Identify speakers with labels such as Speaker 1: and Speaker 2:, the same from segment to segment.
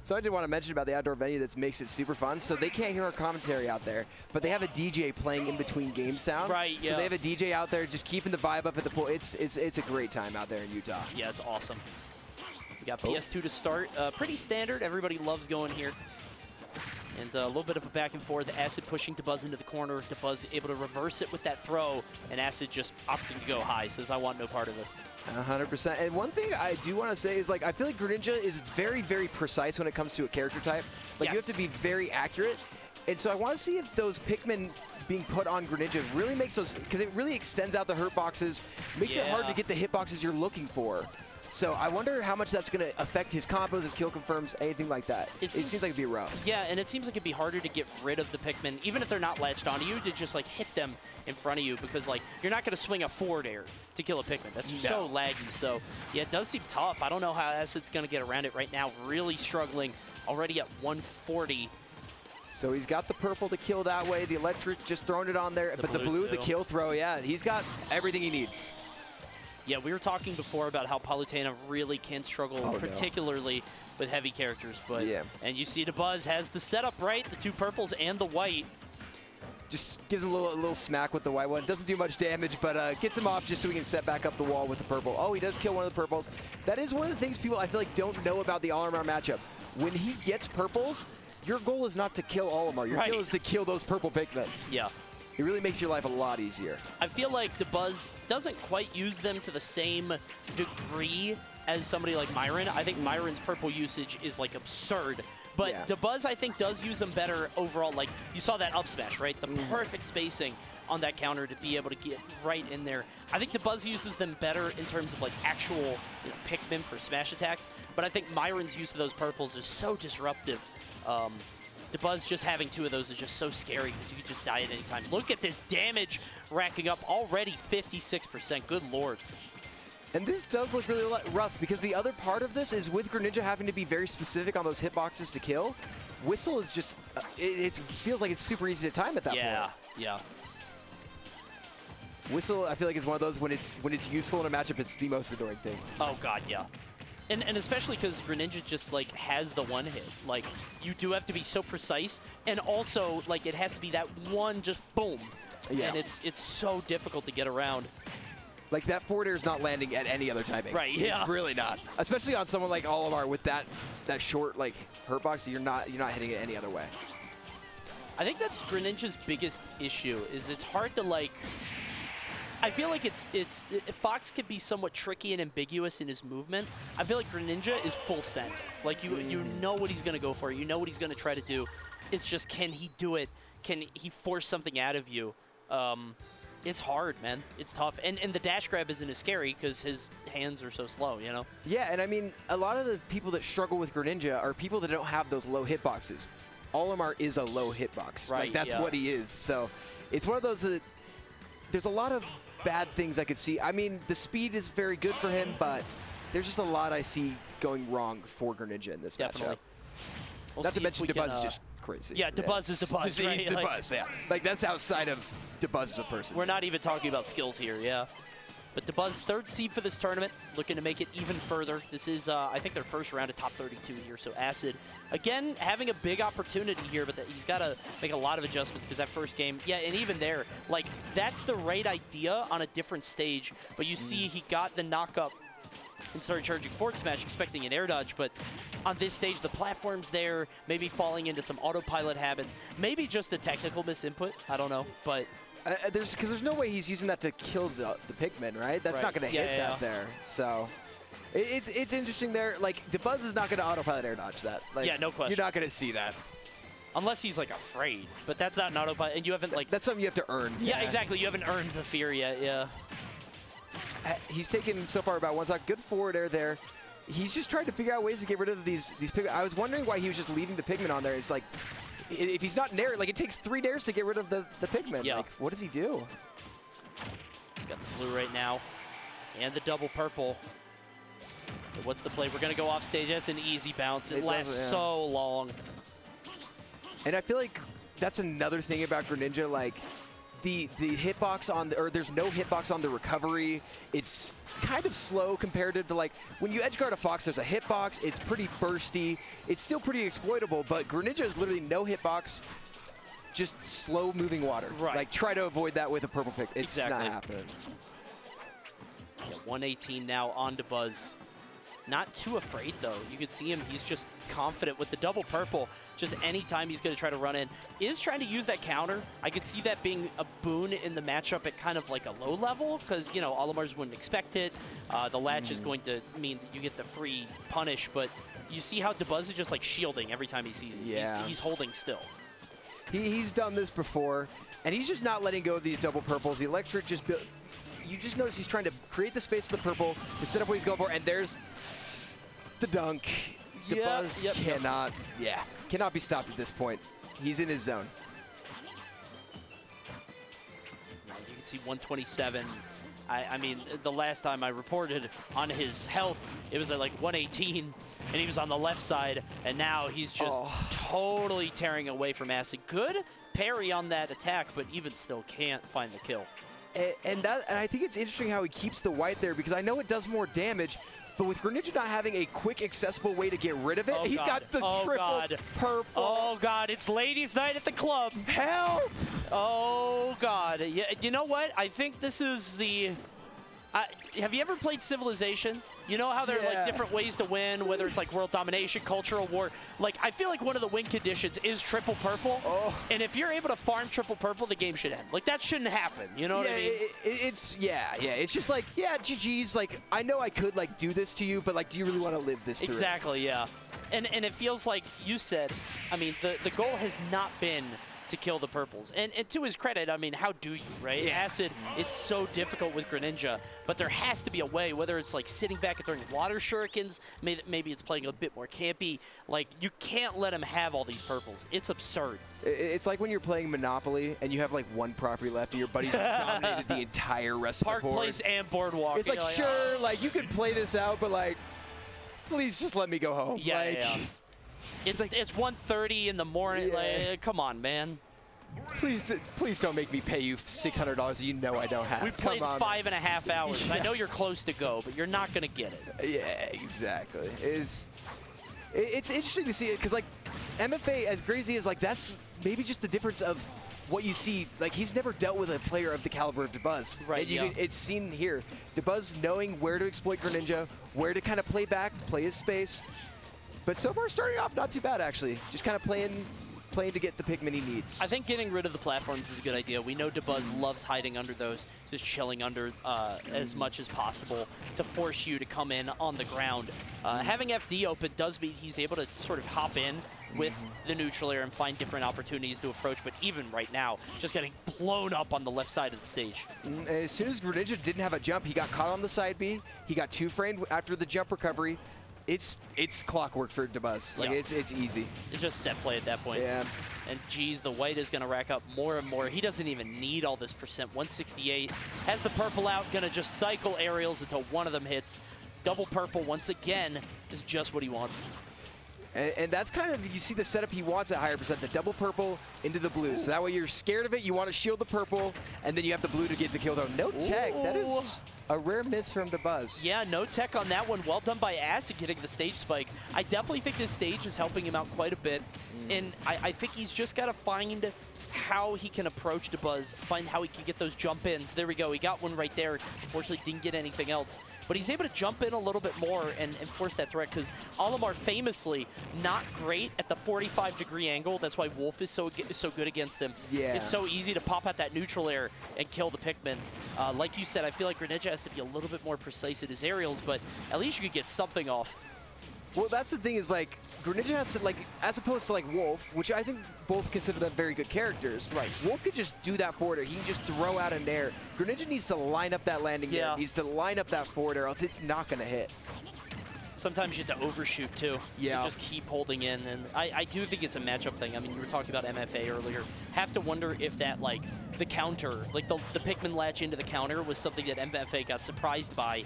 Speaker 1: So I did want to mention about the outdoor venue that makes it super fun. So they can't hear our commentary out there, but they have a DJ playing in between game sound.
Speaker 2: Right, yeah.
Speaker 1: So they have a DJ out there just keeping the vibe up at the pool. It's a great time out there in Utah.
Speaker 2: Yeah, it's awesome. We got PS2 to start. Pretty standard. Everybody loves going here. And a little bit of a back and forth. AciD pushing Dabuz into the corner. Dabuz able to reverse it with that throw. And AciD just opting to go high. Says, I want no part of this.
Speaker 1: 100%. And one thing I do want to say is, like, I feel like Greninja is very, very precise when it comes to a character type. Like,
Speaker 2: yes.
Speaker 1: you have to be very accurate. And so I want to see if those Pikmin being put on Greninja really makes those, because it really extends out the hurt boxes, makes it hard to get the hit boxes you're looking for. So I wonder how much that's going to affect his combos, his kill confirms, anything like that. It seems like it'd be rough.
Speaker 2: Yeah, and it seems like it'd be harder to get rid of the Pikmin, even if they're not latched onto you, to just like hit them in front of you, because like you're not going to swing a forward air to kill a Pikmin. That's so laggy. So yeah, it does seem tough. I don't know how AciD's going to get around it right now. Really struggling, already at 140.
Speaker 1: So he's got the purple to kill that way. The electric just throwing it on there, but the blue, the kill throw, yeah, he's got everything he needs.
Speaker 2: Yeah, we were talking before about how Palutena really can struggle, particularly with heavy characters. But and you see Dabuz has the setup right, the two purples and the white.
Speaker 1: Just gives him a little smack with the white one. Doesn't do much damage, but gets him off just so he can set back up the wall with the purple. Oh, he does kill one of the purples. That is one of the things people I feel like don't know about the Olimar matchup. When he gets purples, your goal is not to kill Olimar. Your goal is to kill those purple Pikmin.
Speaker 2: Yeah.
Speaker 1: It really makes your life a lot easier.
Speaker 2: I feel like Dabuz doesn't quite use them to the same degree as somebody like Myron. I think Myron's purple usage is like absurd. But Dabuz, I think, does use them better overall. Like, you saw that up smash, right? The perfect spacing on that counter to be able to get right in there. I think Dabuz uses them better in terms of like actual Pikmin for smash attacks. But I think Myron's use of those purples is so disruptive. Dabuz just having two of those is just so scary because you can just die at any time. Look at this damage racking up already 56%. Good lord.
Speaker 1: And this does look really rough because the other part of this is with Greninja having to be very specific on those hitboxes to kill. Whistle is just, it feels like it's super easy to time at that point.
Speaker 2: Yeah.
Speaker 1: Whistle, I feel like, is one of those when it's useful in a matchup, it's the most annoying thing.
Speaker 2: Oh god, yeah. And especially because Greninja just like has the one hit. Like, you do have to be so precise, and also like it has to be that one just boom. Yeah. And it's so difficult to get around.
Speaker 1: Like, that forward air is not landing at any other timing.
Speaker 2: Right, yeah.
Speaker 1: It's really not. Especially on someone like Olimar with that short like hurt box, you're not hitting it any other way.
Speaker 2: I think that's Greninja's biggest issue, is it's hard to like, I feel like Fox can be somewhat tricky and ambiguous in his movement. I feel like Greninja is full send. Like, you know what he's going to go for. You know what he's going to try to do. It's just, can he do it? Can he force something out of you? It's hard, man. It's tough. And the dash grab isn't as scary because his hands are so slow, you know?
Speaker 1: Yeah, and I mean, a lot of the people that struggle with Greninja are people that don't have those low hitboxes. Olimar is a low hitbox.
Speaker 2: Right,
Speaker 1: like, that's what he is. So it's one of those that there's a lot of bad things I could see. I mean, the speed is very good for him, but there's just a lot I see going wrong for Greninja in this matchup. Not to mention Dabuz is just crazy.
Speaker 2: Yeah, Dabuz is Dabuz,
Speaker 1: just,
Speaker 2: right?
Speaker 1: He's Dabuz, yeah. Like, that's outside of Dabuz as a person.
Speaker 2: We're not even talking about skills here, yeah. But Dabuz, third seed for this tournament, looking to make it even further. This is, I think, their first round of top 32 here, so AciD, again, having a big opportunity here, but he's got to make a lot of adjustments because that first game, yeah, and even there, like, that's the right idea on a different stage, but you see he got the knock-up and started charging forward smash, expecting an air dodge, but on this stage, the platform's there, maybe falling into some autopilot habits, maybe just a technical misinput, I don't know, but
Speaker 1: because there's no way he's using that to kill the Pikmin, right? That's not going to hit that there. So it's interesting there. Like, Dabuz is not going to autopilot air dodge that. Like,
Speaker 2: yeah, no question.
Speaker 1: You're not going to see that.
Speaker 2: Unless he's, like, afraid. But that's not an autopilot. And you haven't, like...
Speaker 1: That's something you have to earn.
Speaker 2: Yeah, exactly. You haven't earned the fear yet, yeah.
Speaker 1: He's taken, so far, about one stock. Good forward air there. He's just trying to figure out ways to get rid of these Pikmin. I was wondering why he was just leaving the Pikmin on there. It's like, if he's not nair, like, it takes 3 nairs to get rid of the Pikmin.
Speaker 2: Yeah.
Speaker 1: Like, what does he do?
Speaker 2: He's got the blue right now and the double purple. But what's the play? We're going to go off stage. That's an easy bounce. It lasts so long.
Speaker 1: And I feel like that's another thing about Greninja. Like, the hitbox on or there's no hitbox on the recovery. It's kind of slow compared to like when you edgeguard a Fox, there's a hitbox. It's pretty bursty. It's still pretty exploitable, but Greninja is literally no hitbox, just slow moving water.
Speaker 2: Right.
Speaker 1: Like try to avoid that with a purple pick. It's not happening.
Speaker 2: Yeah, 118 now on Dabuz. Not too afraid, though. You can see him. He's just confident with the double purple. Just anytime he's going to try to run in. Is trying to use that counter. I could see that being a boon in the matchup at kind of like a low level because, you know, Olimar's wouldn't expect it. The latch is going to mean that you get the free punish, but you see how Dabuz is just like shielding every time he sees it.
Speaker 1: Yeah.
Speaker 2: He's holding still.
Speaker 1: He's done this before, and he's just not letting go of these double purples. The electric just built. You just notice he's trying to create the space for the purple to set up what he's going for, and there's the dunk. Dabuz cannot be stopped at this point. He's in his zone.
Speaker 2: You can see 127. I mean, the last time I reported on his health, it was at like 118, and he was on the left side, and now he's just totally tearing away from AciD. Good parry on that attack, but even still can't find the kill.
Speaker 1: And I think it's interesting how he keeps the white there because I know it does more damage, but with Greninja not having a quick, accessible way to get rid of it, he's got the triple purple.
Speaker 2: Oh, God. It's ladies' night at the club.
Speaker 1: Help!
Speaker 2: Oh, God. Yeah, you know what? I think this is the... have you ever played Civilization? You know how there are like different ways to win, whether it's like world domination, cultural war. Like, I feel like one of the win conditions is triple purple. And if you're able to farm triple purple, the game should end. Like, that shouldn't happen. You know what I mean?
Speaker 1: It's just like, GG's. Like, I know I could like do this to you, but like, do you really want to live this through?
Speaker 2: Exactly, yeah. And it feels like you said, I mean, the goal has not been to kill the purples. And to his credit, I mean, how do you, right?
Speaker 1: Yeah.
Speaker 2: AciD, it's so difficult with Greninja, but there has to be a way, whether it's like sitting back and throwing water shurikens, maybe it's playing a bit more campy. Like, you can't let him have all these purples. It's absurd.
Speaker 1: It's like when you're playing Monopoly and you have like one property left and your buddies dominated the entire rest
Speaker 2: Park
Speaker 1: of the board.
Speaker 2: Place and Boardwalk.
Speaker 1: It's like, sure, like you could play this out, but like, please just let me go home.
Speaker 2: Yeah,
Speaker 1: like,
Speaker 2: yeah. It's 1:30 in the morning. Like, come on, man.
Speaker 1: Please don't make me pay you $600 that you know I don't have.
Speaker 2: We played 5.5 hours. I know you're close to go, but you're not going to get it.
Speaker 1: Yeah, exactly. It's interesting to see it because like MFA, as crazy as like that's maybe just the difference of what you see. Like he's never dealt with a player of the caliber of Dabuz.
Speaker 2: Right.
Speaker 1: And it's seen here. Dabuz knowing where to exploit Greninja, where to kind of play back, play his space. But so far, starting off not too bad actually. Just kind of playing to get the Pikmin he needs.
Speaker 2: I think getting rid of the platforms is a good idea. We know Dabuz loves hiding under those, just chilling under as much as possible to force you to come in on the ground. Having FD open does mean he's able to sort of hop in with the neutral air and find different opportunities to approach, but even right now, just getting blown up on the left side of the stage.
Speaker 1: As soon as Greninja didn't have a jump, he got caught on the side B. He got 2-framed after the jump recovery. It's clockwork for Dabuz. Like it's easy.
Speaker 2: It's just set play at that point.
Speaker 1: Yeah.
Speaker 2: And geez, the white is going to rack up more and more. He doesn't even need all this percent. 168 has the purple out. Going to just cycle aerials until one of them hits. Double purple once again is just what he wants.
Speaker 1: And that's kind of, you see the setup he wants at higher percent, the double purple into the blue. So that way you're scared of it, you want to shield the purple, and then you have the blue to get the kill though. No tech, that is a rare miss from Dabuz.
Speaker 2: Yeah, no tech on that one. Well done by AciD getting the stage spike. I definitely think this stage is helping him out quite a bit. And I think he's just got to find how he can approach Dabuz, find how he can get those jump ins. There we go, he got one right there. Unfortunately, didn't get anything else. But he's able to jump in a little bit more and force that threat, because Olimar famously not great at the 45-degree angle. That's why Wolf is so good against him.
Speaker 1: Yeah.
Speaker 2: It's so easy to pop out that neutral air and kill the Pikmin. Like you said, I feel like Greninja has to be a little bit more precise at his aerials, but at least you could get something off.
Speaker 1: Well, that's the thing is, like, Greninja has to, like, as opposed to, like, Wolf, which I think both consider them very good characters. Right. Wolf could just do that forward air. He can just throw out an air. Greninja needs to line up that landing gear. Needs to line up that forward air, else it's not going to hit.
Speaker 2: Sometimes you have to overshoot, too.
Speaker 1: Yeah.
Speaker 2: You just keep holding in, and I do think it's a matchup thing. I mean, you were talking about MFA earlier. Have to wonder if that, like, the counter, like the Pikmin latch into the counter was something that MFA got surprised by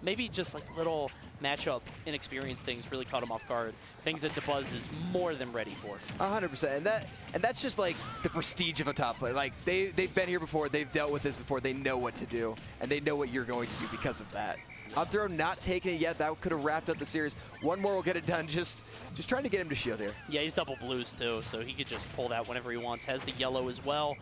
Speaker 2: Maybe just like little matchup inexperience things really caught him off guard. Things that Dabuz is more than ready for.
Speaker 1: 100%, and that's just like the prestige of a top player. Like they've been here before, they've dealt with this before, they know what to do, and they know what you're going to do because of that. Up throw not taking it yet. That could have wrapped up the series. One more will get it done. Just trying to get him to shield here.
Speaker 2: Yeah, he's double blues too, so he could just pull that whenever he wants. Has the yellow as well.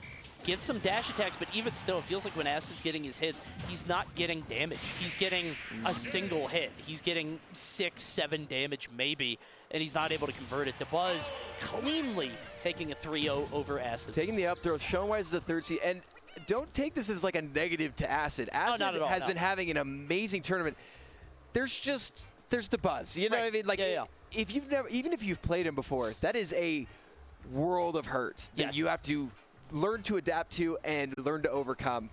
Speaker 2: Gets some dash attacks, but even still, it feels like when AciD's getting his hits, he's not getting damage. He's getting a single hit. He's getting 6, 7 damage maybe, and he's not able to convert it. Dabuz cleanly taking a 3-0 over AciD.
Speaker 1: Taking the up throw, showing why is the 3rd seed. And don't take this as like a negative to AciD. AciD has been having an amazing tournament. There's Dabuz. You know what I mean? Like, if you've never, even if you've played him before, that is a world of hurt that you have to learn to adapt to and learn to overcome.